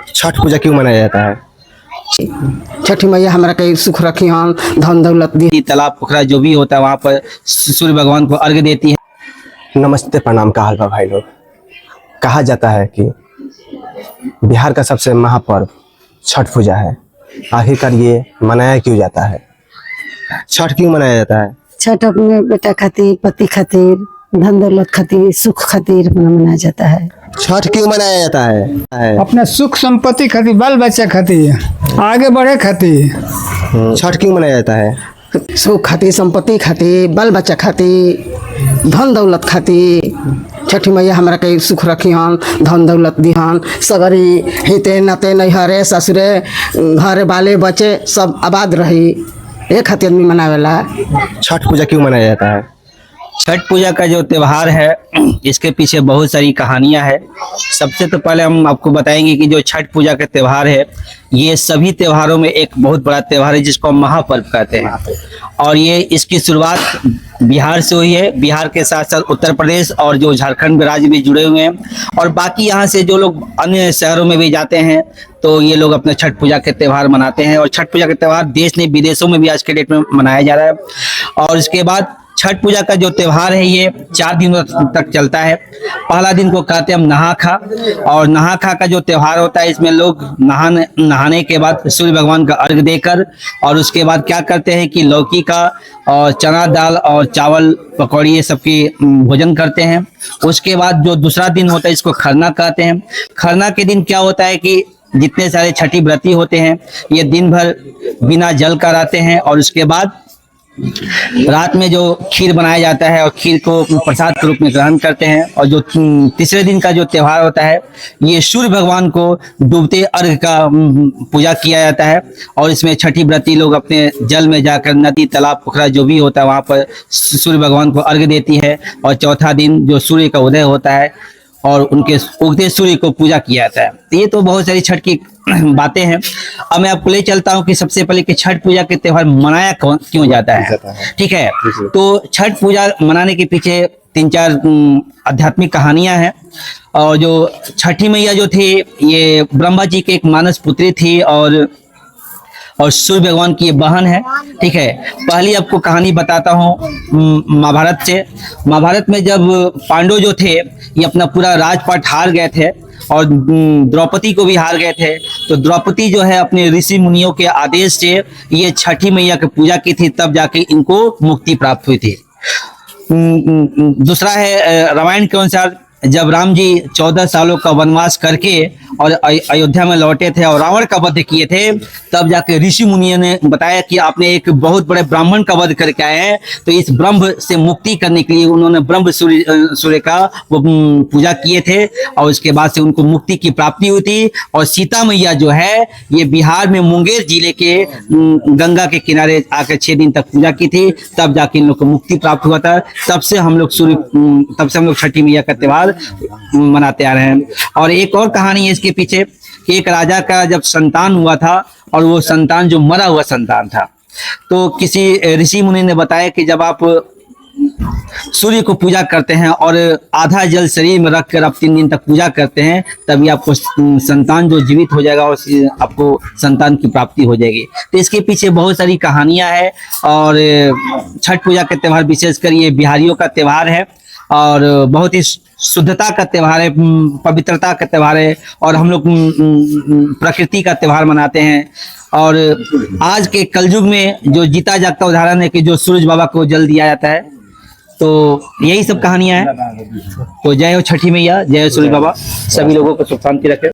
छठ पूजा क्यों मनाया जाता है? छठी मैया हमारा कई सुख रखी हन, धन दौलत दी। तालाब पोखरा जो भी होता है वहाँ पर सूर्य भगवान को अर्घ्य देती है। नमस्ते, प्रणाम, का हाल बा भाई लोग। कहा जाता है कि बिहार का सबसे महापर्व छठ पूजा है। आखिरकार ये मनाया क्यों जाता है? छठ क्यों मनाया जाता है? छठ अपने बेटा खातिर, पति खातिर, धन दौलत खातिर, सुख खातिर मनाया जाता है। छठ क्यों मनाया जाता है? अपना सुख संपत्ति खातिर, बाल बच्चा खातिर, आगे बढ़े खातिर। छठ क्यों मनाया जाता है? सुख खातिर, संपत्ति खातिर, बाल बच्चा खातिर, धन दौलत खातिर। छठी मैया हमारा कई सुख रखी हन, धन दौलत दी हन, सगरी हिते नाते नैहरे ससुरे घरे बाले बच्चे सब आबाद रही, ये खातिर आदमी मनावेला। छठ पूजा क्यों मनाया जाता है? छठ पूजा का जो त्योहार है इसके पीछे बहुत सारी कहानियां हैं। सबसे तो पहले हम आपको बताएंगे कि जो छठ पूजा का त्योहार है ये सभी त्योहारों में एक बहुत बड़ा त्योहार है जिसको हम महापर्व कहते हैं। और ये इसकी शुरुआत बिहार से हुई है। बिहार के साथ साथ उत्तर प्रदेश और जो झारखंड राज्य भी जुड़े हुए हैं, और बाकी यहाँ से जो लोग अन्य शहरों में भी जाते हैं तो ये लोग अपने छठ पूजा के त्योहार मनाते हैं। और छठ पूजा का त्योहार देश ने विदेशों में भी आज के डेट में मनाया जा रहा है। और इसके बाद छठ पूजा का जो त्योहार है ये 4 दिनों तक चलता है। पहला दिन को कहते हैं हम नहा खा, और नहा खा का जो त्योहार होता है इसमें लोग नहाने के बाद सूर्य भगवान का अर्घ्य देकर और उसके बाद क्या करते हैं कि लौकी का और चना दाल और चावल पकौड़ी ये सबकी भोजन करते हैं। उसके बाद जो दूसरा दिन होता है इसको खरना कहते हैं। खरना के दिन क्या होता है कि जितने सारे छठी व्रती होते हैं ये दिन भर बिना जल का रहते हैं, और उसके बाद रात में जो खीर बनाया जाता है और खीर को प्रसाद के रूप में ग्रहण करते हैं। और जो तीसरे दिन का जो त्योहार होता है ये सूर्य भगवान को डूबते अर्घ्य का पूजा किया जाता है। और इसमें छठी व्रती लोग अपने जल में जाकर नदी तालाब पोखरा जो भी होता है वहाँ पर सूर्य भगवान को अर्घ्य देती है। और चौथा दिन जो सूर्य का उदय होता है और उनके उगते सूर्य को पूजा किया जाता है। ये तो बहुत सारी छठ की बातें हैं। अब मैं आपको ले चलता हूँ कि सबसे पहले कि छठ पूजा के त्योहार मनाया क्यों जाता है। ठीक है, तो छठ पूजा मनाने के पीछे 3-4 आध्यात्मिक कहानियां हैं। और जो छठी मैया जो थी ये ब्रह्मा जी के एक मानस पुत्री थी और सूर्य भगवान की ये बहन है। ठीक है, पहली आपको कहानी बताता हूँ महाभारत से। महाभारत में जब पांडव जो थे ये अपना पूरा राजपाट हार गए थे और द्रौपदी को भी हार गए थे, तो द्रौपदी जो है अपने ऋषि मुनियों के आदेश से ये छठी मैया की पूजा की थी, तब जाके इनको मुक्ति प्राप्त हुई थी। दूसरा है रामायण के अनुसार जब राम जी 14 सालों का वनवास करके और अयोध्या में लौटे थे और रावण का वध किए थे, तब जाके ऋषि मुनियों ने बताया कि आपने एक बहुत बड़े ब्राह्मण का वध करके आए हैं। तो इस ब्रह्म से मुक्ति करने के लिए उन्होंने ब्रह्म सूर्य का वो पूजा किए थे और उसके बाद से उनको मुक्ति की प्राप्ति हुई थी। और सीता मैया जो है ये बिहार में मुंगेर जिले के गंगा के किनारे आकर 6 दिन तक पूजा की थी, तब जाके इन लोग को मुक्ति प्राप्त हुआ था। तब से हम लोग छठी मैया का त्योहार मनाते आ रहे हैं। और एक और कहानी है इसके पीछे कि एक राजा का जब संतान हुआ था और वो संतान जो मरा हुआ संतान था, तो किसी ऋषि मुनि ने बताया कि जब आप सूर्य को पूजा करते हैं और आधा जल शरीर में रखकर आप 3 दिन तक पूजा करते हैं, तभी आपको संतान जो जीवित हो जाएगा और आपको संतान की प्राप्ति हो जाएगी। तो इसके पीछे बहुत सारी कहानियां हैं। और छठ पूजा का त्योहार विशेषकर ये बिहारियों का त्योहार है और बहुत ही शुद्धता का त्योहार है, पवित्रता का त्योहार है। और हम लोग प्रकृति का त्योहार मनाते हैं। और आज के कलयुग में जो जीता जागता उदाहरण है कि जो सूरज बाबा को जल दिया जाता है। तो यही सब कहानियां हैं। तो जय हो छठी मैया, जय हो सूरज बाबा, सभी लोगों को सुख शांति रखे।